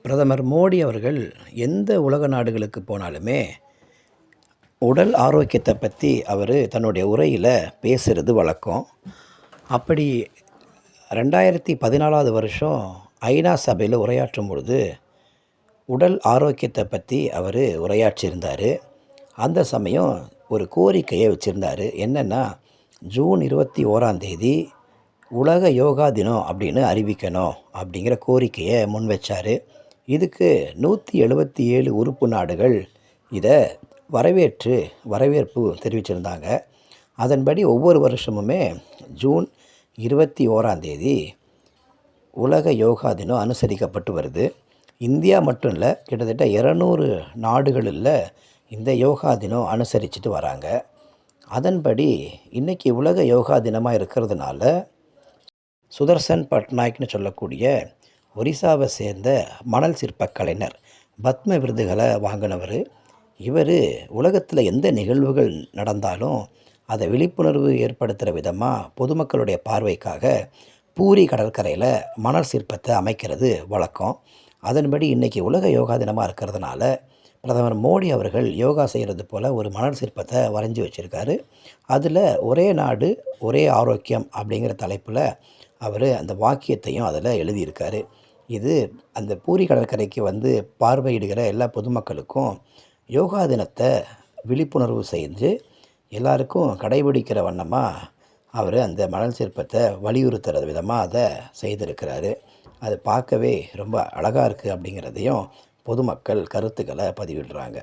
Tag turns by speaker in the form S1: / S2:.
S1: பிரதமர் மோடி அவர்கள் எந்த உலக நாடுகளுக்கு போனாலுமே உடல் ஆரோக்கியத்தை பற்றி அவர் தன்னுடைய உரையில் பேசுகிறது வழக்கம். அப்படி 2014 வருஷம் ஐநா சபையில் உரையாற்றும் பொழுது உடல் ஆரோக்கியத்தை பற்றி அவர் உரையாற்றியிருந்தார். அந்த சமயம் ஒரு கோரிக்கையை வச்சுருந்தார். என்னென்னா, ஜூன் 21ஆம் தேதி உலக யோகா தினம் அப்படின்னு அறிவிக்கணும் அப்படிங்கிற கோரிக்கையை முன் வச்சார். இதுக்கு 177 உறுப்பு நாடுகள் இதை வரவேற்பு தெரிவிச்சிருந்தாங்க. அதன்படி ஒவ்வொரு வருஷமுமே ஜூன் 21ஆம் தேதி உலக யோகா தினம் அனுசரிக்கப்பட்டு வருது. இந்தியா மட்டும் இல்லை, கிட்டத்தட்ட 200 நாடுகளில் இந்த யோகா தினம் அனுசரிச்சுட்டு வராங்க. அதன்படி இன்றைக்கி உலக யோகா தினமாக இருக்கிறதுனால சுதர்சன் பட்நாயக்னு சொல்லக்கூடிய ஒரிசாவை சேர்ந்த மணல் சிற்பக் கலைஞர், பத்ம விருதுகளை வாங்கினவர். இவர் உலகத்தில் எந்த நிகழ்வுகள் நடந்தாலும் அதை விழிப்புணர்வு ஏற்படுத்துகிற விதமாக பொதுமக்களுடைய பார்வைக்காக பூரி கடற்கரையில் மணல் சிற்பத்தை அமைக்கிறது வழக்கம். அதன்படி இன்றைக்கி உலக யோகா தினமாக இருக்கிறதுனால பிரதமர் மோடி அவர்கள் யோகா செய்கிறது போல் ஒரு மணல் சிற்பத்தை வரைஞ்சி வச்சுருக்காரு. அதில் ஒரே நாடு ஒரே ஆரோக்கியம் அப்படிங்கிற தலைப்பில் அவர் அந்த வாக்கியத்தையும் அதில் எழுதியிருக்காரு. இது அந்த பூரி கடற்கரைக்கு வந்து பார்வையிடுகிற எல்லா பொதுமக்களுக்கும் யோகா தினத்தை விழிப்புணர்வு செஞ்சு எல்லாருக்கும் கடைபிடிக்கிற வண்ணமாக அவர் அந்த மணல் சிற்பத்தை வலியுறுத்துகிற விதமாக அதை செய்திருக்கிறாரு. அது பார்க்கவே ரொம்ப அழகாக இருக்குது அப்படிங்கிறதையும் பொதுமக்கள் கருத்துக்களை பதிவிடுறாங்க.